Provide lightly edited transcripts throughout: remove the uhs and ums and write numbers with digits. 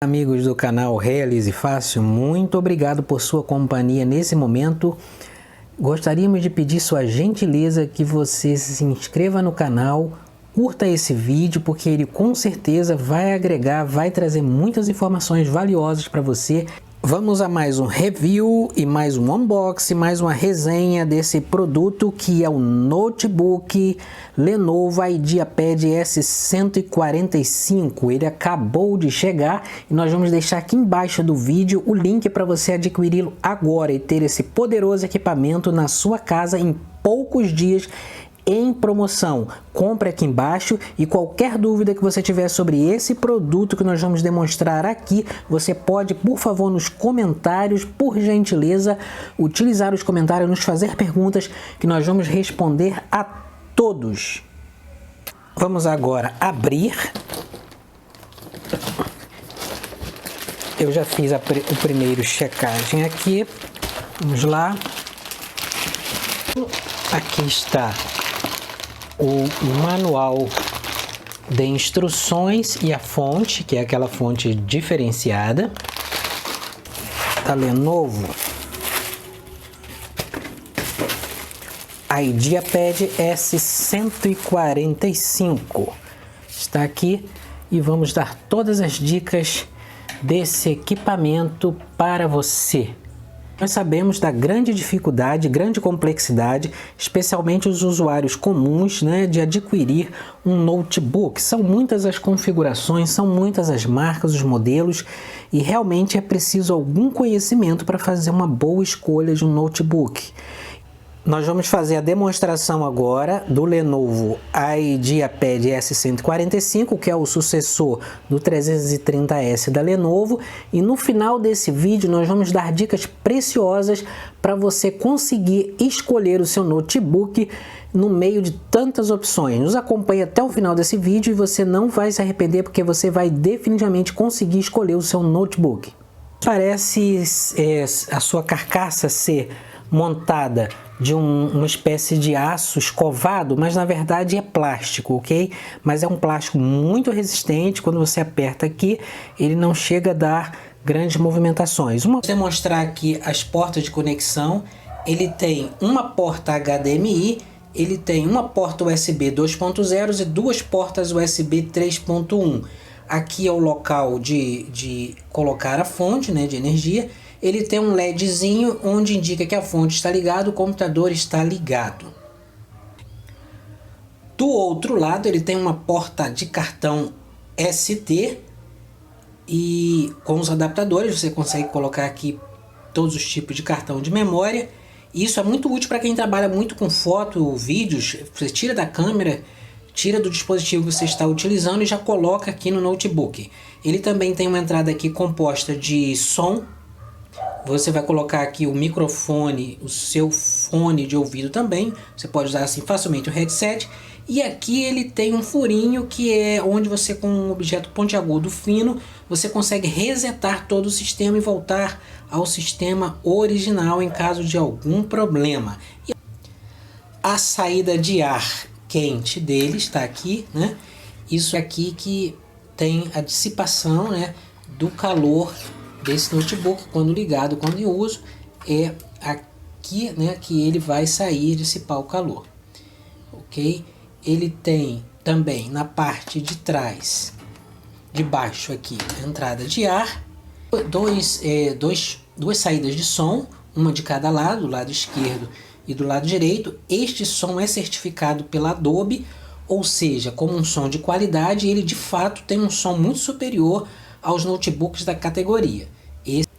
Amigos do canal Realize Fácil, muito obrigado por sua companhia nesse momento. Gostaríamos de pedir sua gentileza que você se inscreva no canal, curta esse vídeo, porque ele com certeza vai agregar, vai trazer muitas informações valiosas para você. Vamos a mais um review e mais um unboxing, mais uma resenha desse produto que é o notebook Lenovo IdeaPad S145. Ele acabou de chegar e nós vamos deixar aqui embaixo do vídeo o link para você adquiri-lo agora e ter esse poderoso equipamento na sua casa em poucos dias em promoção. Compre aqui embaixo e qualquer dúvida que você tiver sobre esse produto que nós vamos demonstrar aqui, você pode, por favor, nos comentários, por gentileza, utilizar os comentários, nos fazer perguntas que nós vamos responder a todos. Vamos agora abrir. Eu já fiz o primeiro checagem aqui. Vamos lá. Aqui está o manual de instruções e a fonte, que é aquela fonte diferenciada da Lenovo IdeaPad S145. Está aqui e vamos dar todas as dicas desse equipamento para você. Nós sabemos da grande dificuldade, grande complexidade, especialmente os usuários comuns, de adquirir um notebook. São muitas as configurações, são muitas as marcas, os modelos e realmente é preciso algum conhecimento para fazer uma boa escolha de um notebook. Nós vamos fazer a demonstração agora do Lenovo IdeaPad S145, que é o sucessor do 330S da Lenovo, e no final desse vídeo nós vamos dar dicas preciosas para você conseguir escolher o seu notebook no meio de tantas opções. Nos acompanhe até o final desse vídeo e você não vai se arrepender, porque você vai definitivamente conseguir escolher o seu notebook. Parece a sua carcaça ser montada de uma espécie de aço escovado, mas na verdade é plástico, ok? Mas é um plástico muito resistente. Quando você aperta aqui, ele não chega a dar grandes movimentações. Vou demonstrar aqui as portas de conexão. Ele tem uma porta HDMI, ele tem uma porta USB 2.0 e duas portas USB 3.1. Aqui é o local de colocar a fonte, de energia. Ele tem um LEDzinho onde indica que a fonte está ligada, o computador está ligado. Do outro lado ele tem uma porta de cartão ST e com os adaptadores você consegue colocar aqui todos os tipos de cartão de memória. Isso é muito útil para quem trabalha muito com foto, vídeos. Você tira da câmera, tira do dispositivo que você está utilizando e já coloca aqui no notebook. Ele também tem uma entrada aqui composta de som. Você vai colocar aqui o microfone, o seu fone de ouvido também. Você pode usar assim facilmente o headset. E aqui ele tem um furinho que é onde você, com um objeto pontiagudo fino, você consegue resetar todo o sistema e voltar ao sistema original em caso de algum problema. E a saída de ar quente dele está aqui, Isso aqui que tem a dissipação, do calor desse notebook, quando ligado, quando em uso, é aqui, que ele vai sair, dissipar o calor, ok? Ele tem também na parte de trás, de baixo aqui, a entrada de ar, duas saídas de som, uma de cada lado, do lado esquerdo e do lado direito. Este som é certificado pela Adobe, ou seja, como um som de qualidade. Ele de fato tem um som muito superior aos notebooks da categoria.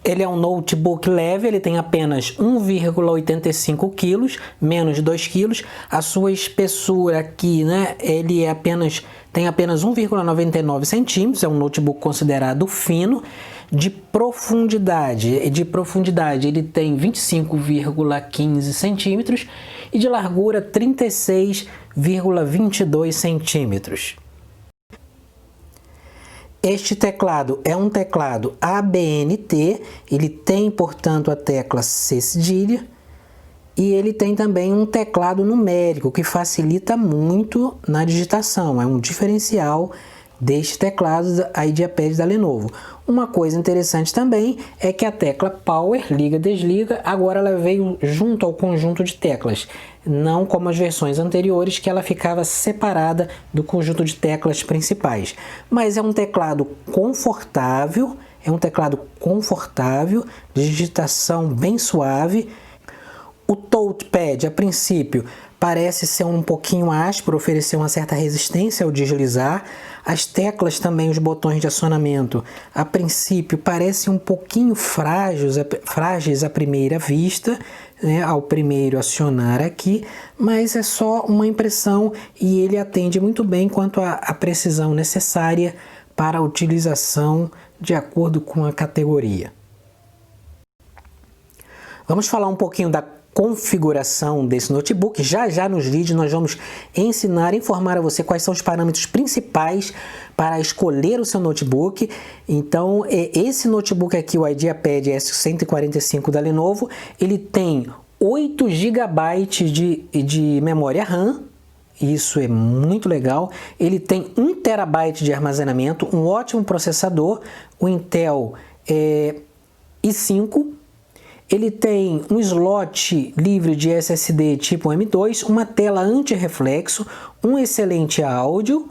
Ele é um notebook leve, ele tem apenas 1,85 kg, menos de 2 kg. A sua espessura aqui, ele tem apenas 1,99 centímetros, é um notebook considerado fino. De profundidade ele tem 25,15 centímetros e de largura 36,22 centímetros. Este teclado é um teclado ABNT, ele tem, portanto, a tecla C cedilha e ele tem também um teclado numérico que facilita muito na digitação, é um diferencial deste teclado IdeaPad da Lenovo. Uma coisa interessante também é que a tecla Power, liga, desliga, agora ela veio junto ao conjunto de teclas, não como as versões anteriores que ela ficava separada do conjunto de teclas principais. Mas é um teclado confortável, digitação bem suave. O touchpad, a princípio, parece ser um pouquinho áspero, oferecer uma certa resistência ao deslizar. As teclas também, os botões de acionamento, a princípio, parecem um pouquinho frágeis à primeira vista, né, ao primeiro acionar aqui, mas é só uma impressão e ele atende muito bem quanto à precisão necessária para a utilização de acordo com a categoria. Vamos falar um pouquinho da configuração desse notebook. Já nos vídeos nós vamos informar a você quais são os parâmetros principais para escolher o seu notebook. Então, esse notebook aqui, o IdeaPad S145 da Lenovo, ele tem 8 GB de memória RAM. Isso é muito legal. Ele tem 1 TB de armazenamento, um ótimo processador, o Intel i5. Ele tem um slot livre de SSD tipo M2, uma tela anti-reflexo, um excelente áudio,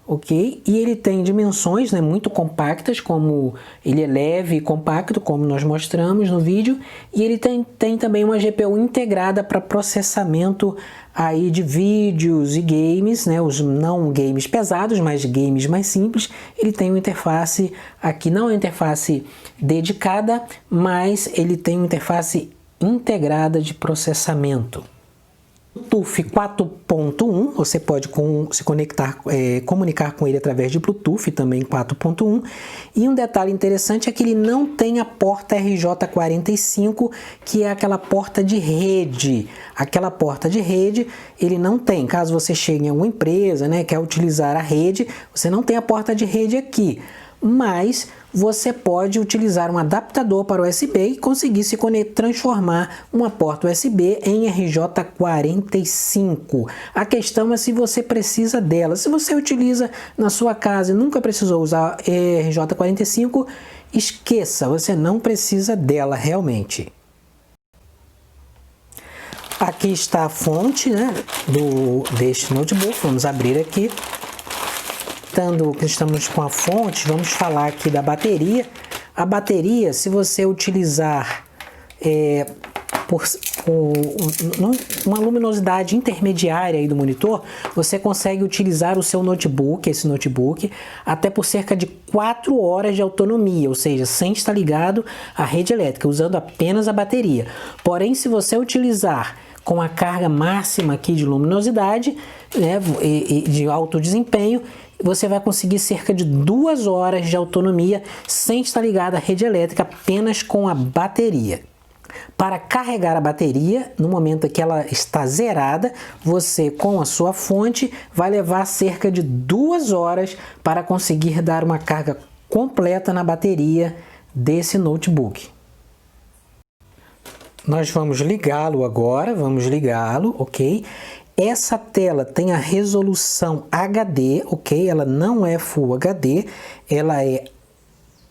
ok? E ele tem dimensões, né, muito compactas, como ele é leve e compacto, como nós mostramos no vídeo. E ele tem também uma GPU integrada para processamento aí de vídeos e games, né, os não games pesados, mas games mais simples. Ele tem uma interface aqui, não é uma interface dedicada, mas ele tem uma interface integrada de processamento. Bluetooth 4.1, você pode se comunicar com ele através de Bluetooth, também 4.1. E um detalhe interessante é que ele não tem a porta RJ45, que é aquela porta de rede. Aquela porta de rede ele não tem. Caso você chegue em alguma empresa, né, quer utilizar a rede, você não tem a porta de rede aqui. Mas você pode utilizar um adaptador para USB e conseguir transformar uma porta USB em RJ45. A questão é se você precisa dela. Se você utiliza na sua casa e nunca precisou usar RJ45, esqueça, você não precisa dela realmente. Aqui está a fonte, né, deste notebook. Vamos abrir aqui. Estamos com a fonte, vamos falar aqui da bateria. A bateria, se você utilizar uma luminosidade intermediária aí do monitor, você consegue utilizar o seu notebook, esse notebook, até por cerca de 4 horas de autonomia, ou seja, sem estar ligado à rede elétrica, usando apenas a bateria. Porém, se você utilizar com a carga máxima aqui de luminosidade, né, e de alto desempenho, você vai conseguir cerca de 2 horas de autonomia sem estar ligado à rede elétrica, apenas com a bateria. Para carregar a bateria, no momento que ela está zerada, você com a sua fonte vai levar cerca de 2 horas para conseguir dar uma carga completa na bateria desse notebook. Nós vamos ligá-lo agora, ok? Essa tela tem a resolução HD, ok? Ela não é Full HD, ela é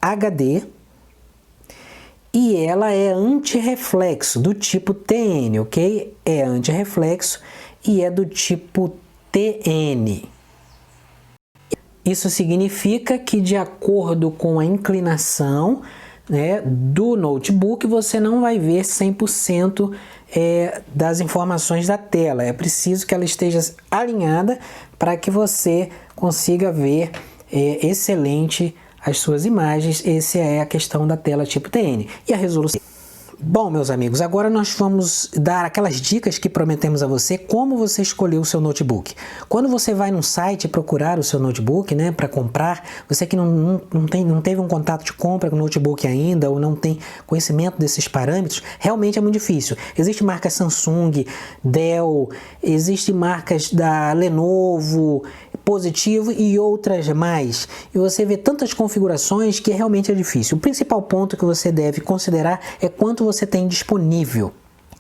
HD e ela é anti-reflexo, do tipo TN, ok? É anti-reflexo e é do tipo TN. Isso significa que, de acordo com a inclinação, né, do notebook, você não vai ver 100% das informações da tela. É preciso que ela esteja alinhada para que você consiga ver excelente as suas imagens. Essa é a questão da tela tipo TN. E a resolução. Bom, meus amigos, agora nós vamos dar aquelas dicas que prometemos a você, como você escolher o seu notebook. Quando você vai num site procurar o seu notebook, né, para comprar, você que não teve um contato de compra com o notebook ainda, ou não tem conhecimento desses parâmetros, realmente é muito difícil. Existem marcas Samsung, Dell, existem marcas da Lenovo, Positivo e outras mais. E você vê tantas configurações que realmente é difícil. O principal ponto que você deve considerar é quanto você tem disponível.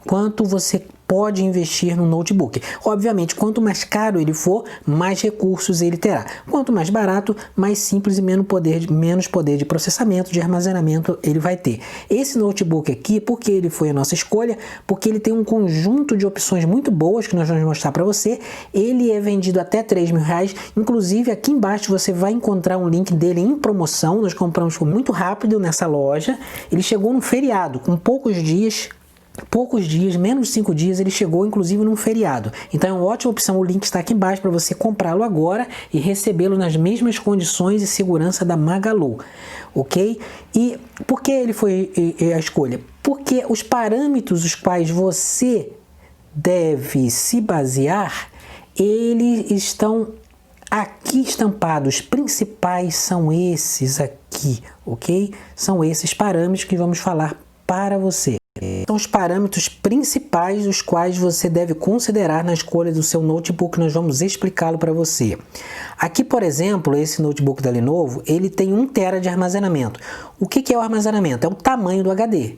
quanto você pode investir no notebook. Obviamente, quanto mais caro ele for, mais recursos ele terá. Quanto mais barato, mais simples e menos poder de processamento, de armazenamento ele vai ter. Esse notebook aqui, por que ele foi a nossa escolha? Porque ele tem um conjunto de opções muito boas que nós vamos mostrar para você. Ele é vendido até R$3.000. Inclusive, aqui embaixo você vai encontrar um link dele em promoção. Nós compramos muito rápido nessa loja. Ele chegou no feriado, com poucos dias, menos de 5 dias, ele chegou inclusive num feriado. Então é uma ótima opção, o link está aqui embaixo para você comprá-lo agora e recebê-lo nas mesmas condições e segurança da Magalu, ok? E por que ele foi a escolha? Porque os parâmetros os quais você deve se basear, eles estão aqui estampados. Os principais são esses aqui, ok? São esses parâmetros que vamos falar para você. São os parâmetros principais os quais você deve considerar na escolha do seu notebook. Nós vamos explicá-lo para você. Aqui, por exemplo, esse notebook da Lenovo, ele tem 1 TB de armazenamento. O que é o armazenamento? É o tamanho do HD.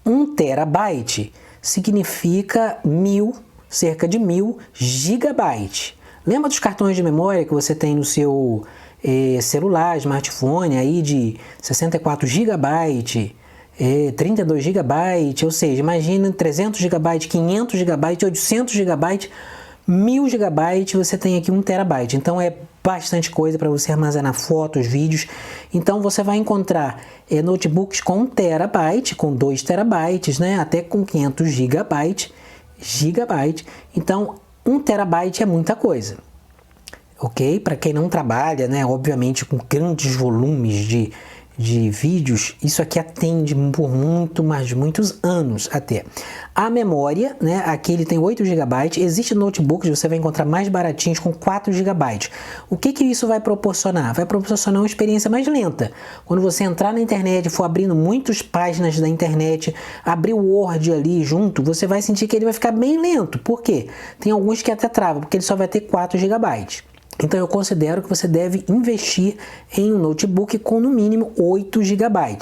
1 TB significa cerca de 1000 GB. Lembra dos cartões de memória que você tem no seu celular, smartphone, aí de 64 GB, 32 GB, ou seja, imagina 300 GB, 500 GB, 800 GB, 1000 GB, você tem aqui 1 TB. Então é bastante coisa para você armazenar fotos, vídeos. Então você vai encontrar notebooks com 1 TB, com 2 TB, né, até com 500 GB. Então 1 TB é muita coisa, ok? Para quem não trabalha, né, obviamente com grandes volumes de vídeos, isso aqui atende por muitos anos até. A memória, né, aqui ele tem 8 GB, existe notebooks, você vai encontrar mais baratinhos com 4 GB. O que isso vai proporcionar? Vai proporcionar uma experiência mais lenta. Quando você entrar na internet, for abrindo muitas páginas da internet, abrir o Word ali junto, você vai sentir que ele vai ficar bem lento. Por quê? Tem alguns que até travam, porque ele só vai ter 4 GB. Então eu considero que você deve investir em um notebook com no mínimo 8 GB.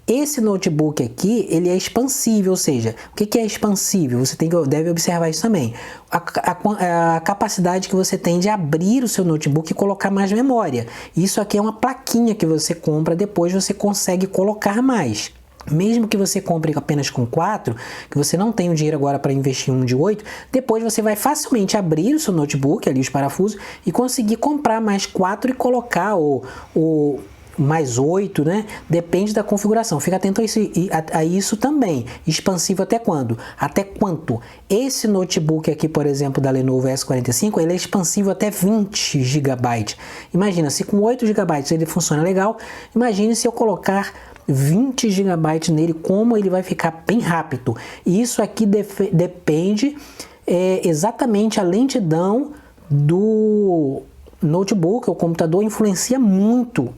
Esse notebook aqui, ele é expansível, ou seja, o que é expansível? Você deve observar isso também. A capacidade que você tem de abrir o seu notebook e colocar mais memória. Isso aqui é uma plaquinha que você compra, depois você consegue colocar mais. Mesmo que você compre apenas com 4, que você não tem o dinheiro agora para investir em um de 8, depois você vai facilmente abrir o seu notebook, ali os parafusos, e conseguir comprar mais 4 e colocar o mais 8, né? Depende da configuração. Fica atento a isso também. Expansivo até quando? Até quanto? Esse notebook aqui, por exemplo, da Lenovo S45, ele é expansivo até 20 GB. Imagina, se com 8 GB ele funciona legal, imagine se eu colocar 20 GB nele, como ele vai ficar bem rápido. E isso aqui depende exatamente a lentidão do notebook, o computador influencia muito,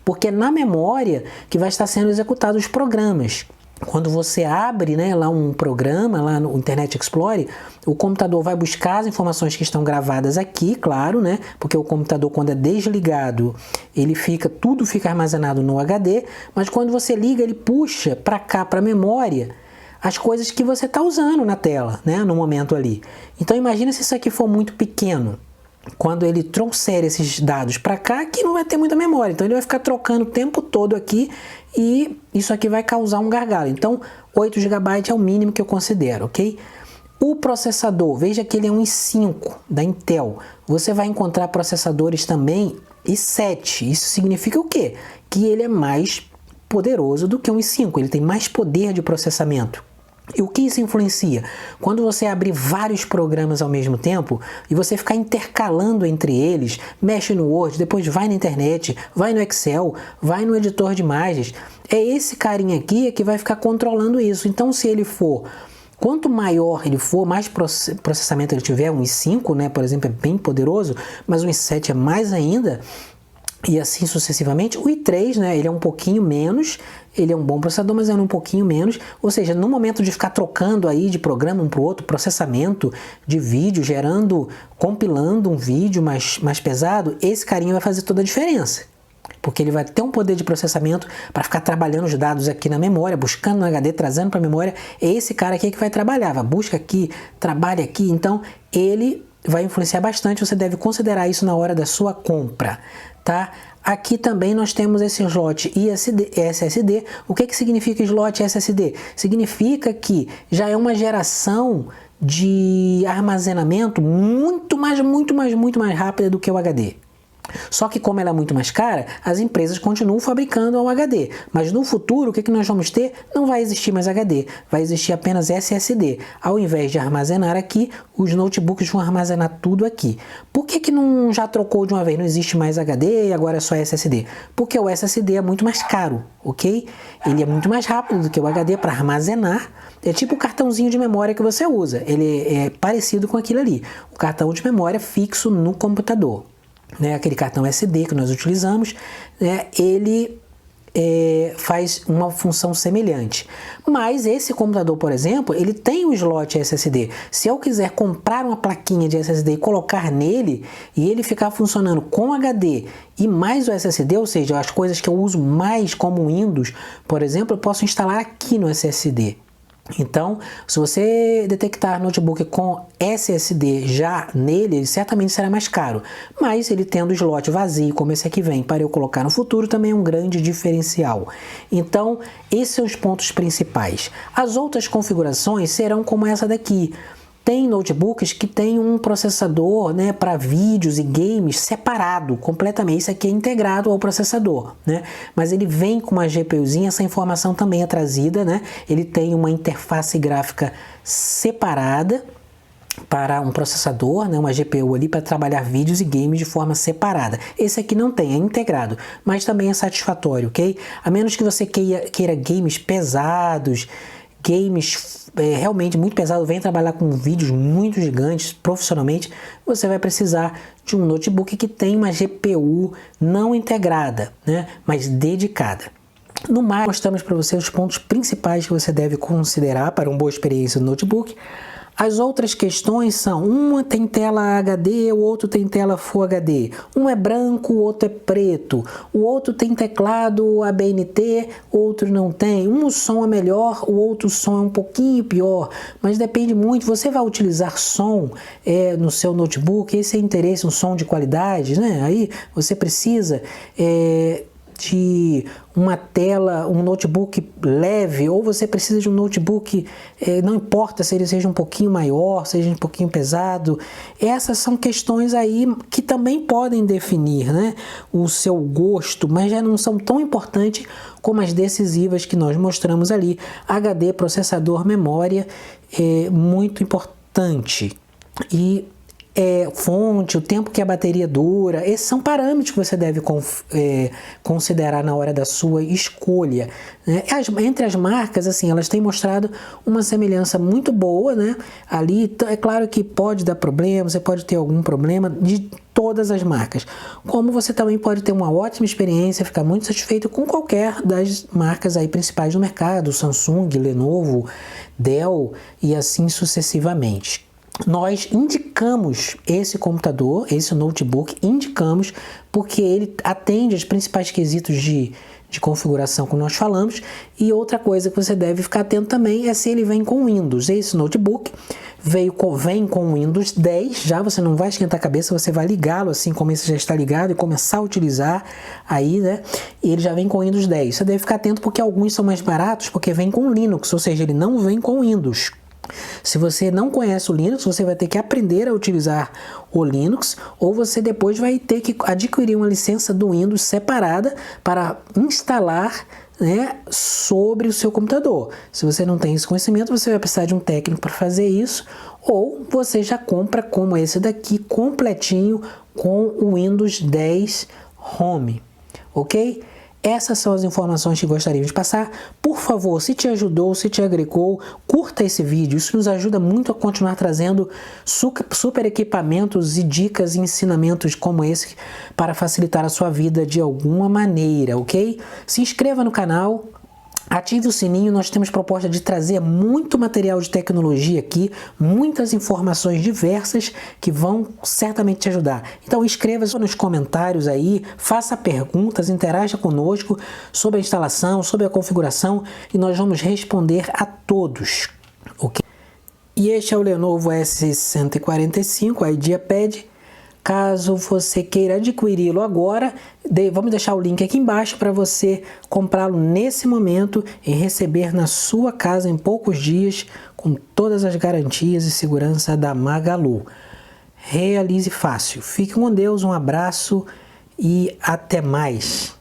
porque é na memória que vai estar sendo executados os programas. Quando você abre, né, lá um programa, lá no Internet Explorer, o computador vai buscar as informações que estão gravadas aqui, claro, né, porque o computador, quando é desligado, tudo fica armazenado no HD, mas quando você liga, ele puxa para cá, para a memória, as coisas que você está usando na tela, né, no momento ali. Então imagina se isso aqui for muito pequeno. Quando ele trouxer esses dados para cá, aqui não vai ter muita memória, então ele vai ficar trocando o tempo todo aqui e isso aqui vai causar um gargalo. Então 8 GB é o mínimo que eu considero, ok? O processador, veja que ele é um i5 da Intel. Você vai encontrar processadores também i7. Isso significa o quê? Que ele é mais poderoso do que um i5, ele tem mais poder de processamento. E o que isso influencia? Quando você abrir vários programas ao mesmo tempo e você ficar intercalando entre eles, mexe no Word, depois vai na internet, vai no Excel, vai no editor de imagens, é esse carinha aqui que vai ficar controlando isso. Então, se ele for, quanto maior ele for, mais processamento ele tiver, um i5, né, por exemplo, é bem poderoso, mas um i7 é mais ainda, e assim sucessivamente. O i3, né, ele é um pouquinho menos, ele é um bom processador, mas é um pouquinho menos, ou seja, no momento de ficar trocando aí de programa um para o outro, processamento de vídeo, compilando um vídeo mais pesado, esse carinha vai fazer toda a diferença. porque ele vai ter um poder de processamento para ficar trabalhando os dados aqui na memória, buscando no HD, trazendo para a memória. É esse cara aqui que vai trabalhar, vai busca aqui, trabalha aqui, então ele vai influenciar bastante, você deve considerar isso na hora da sua compra, tá? Aqui também nós temos esse slot SSD. O que significa slot SSD? Significa que já é uma geração de armazenamento muito mais rápida do que o HD. Só que como ela é muito mais cara, as empresas continuam fabricando o HD. Mas no futuro, o que nós vamos ter? Não vai existir mais HD, vai existir apenas SSD. Ao invés de armazenar aqui, os notebooks vão armazenar tudo aqui. Por que não já trocou de uma vez? Não existe mais HD e agora é só SSD? Porque o SSD é muito mais caro, ok? Ele é muito mais rápido do que o HD para armazenar. É tipo o cartãozinho de memória que você usa. Ele é parecido com aquilo ali. O cartão de memória fixo no computador. Né, aquele cartão SD que nós utilizamos, né, ele faz uma função semelhante. Mas esse computador, por exemplo, ele tem um slot SSD. Se eu quiser comprar uma plaquinha de SSD e colocar nele, e ele ficar funcionando com HD e mais o SSD, ou seja, as coisas que eu uso mais como Windows, por exemplo, eu posso instalar aqui no SSD. Então, se você detectar notebook com SSD já nele, ele certamente será mais caro. Mas ele tendo slot vazio, como esse aqui vem, para eu colocar no futuro, também é um grande diferencial. Então, esses são os pontos principais. As outras configurações serão como essa daqui. Tem notebooks que tem um processador, né, para vídeos e games separado completamente. Isso aqui é integrado ao processador, né? Mas ele vem com uma GPUzinha, essa informação também é trazida, né? Ele tem uma interface gráfica separada para um processador, né, uma GPU ali para trabalhar vídeos e games de forma separada. Esse aqui não tem, é integrado, mas também é satisfatório, ok? A menos que você queira games pesados, games realmente muito pesados, vem trabalhar com vídeos muito gigantes profissionalmente, você vai precisar de um notebook que tem uma GPU não integrada, né, mas dedicada. No mais, mostramos para você os pontos principais que você deve considerar para uma boa experiência no notebook. As outras questões são, uma tem tela HD, o outro tem tela Full HD. Um é branco, o outro é preto. O outro tem teclado ABNT, outro não tem. Um som é melhor, o outro som é um pouquinho pior. Mas depende muito, você vai utilizar som no seu notebook, esse é interesse, um som de qualidade, né? Aí você precisa de uma tela, um notebook leve, ou você precisa de um notebook, não importa se ele seja um pouquinho maior, seja um pouquinho pesado. Essas são questões aí que também podem definir, né, o seu gosto, mas já não são tão importantes como as decisivas que nós mostramos ali. HD, processador, memória, é muito importante. E fonte, o tempo que a bateria dura, esses são parâmetros que você deve considerar na hora da sua escolha, né? Entre as marcas, assim, elas têm mostrado uma semelhança muito boa, né? Ali, é claro que pode dar problema, você pode ter algum problema de todas as marcas, como você também pode ter uma ótima experiência, ficar muito satisfeito com qualquer das marcas aí principais do mercado, Samsung, Lenovo, Dell e assim sucessivamente. Nós indicamos esse computador, esse notebook, indicamos porque ele atende aos principais quesitos de configuração que nós falamos. E outra coisa que você deve ficar atento também é se ele vem com Windows. Esse notebook vem com Windows 10, já você não vai esquentar a cabeça, você vai ligá-lo assim como esse já está ligado e começar a utilizar aí, né? E ele já vem com Windows 10. Você deve ficar atento porque alguns são mais baratos porque vem com Linux, ou seja, ele não vem com Windows. Se você não conhece o Linux, você vai ter que aprender a utilizar o Linux, ou você depois vai ter que adquirir uma licença do Windows separada para instalar, né, sobre o seu computador. Se você não tem esse conhecimento, você vai precisar de um técnico para fazer isso, ou você já compra como esse daqui, completinho, com o Windows 10 Home, ok? Essas são as informações que gostaríamos de passar. Por favor, se te ajudou, se te agregou, curta esse vídeo. Isso nos ajuda muito a continuar trazendo super equipamentos e dicas e ensinamentos como esse para facilitar a sua vida de alguma maneira, ok? Se inscreva no canal, Ative o sininho, nós temos proposta de trazer muito material de tecnologia aqui, muitas informações diversas que vão certamente te ajudar. Então inscreva-se nos comentários aí, faça perguntas, interaja conosco sobre a instalação, sobre a configuração e nós vamos responder a todos. Ok? E este é o Lenovo S145, a IdeaPad. Caso você queira adquiri-lo agora, vamos deixar o link aqui embaixo para você comprá-lo nesse momento e receber na sua casa em poucos dias com todas as garantias e segurança da Magalu. Realize fácil. Fique com Deus, um abraço e até mais.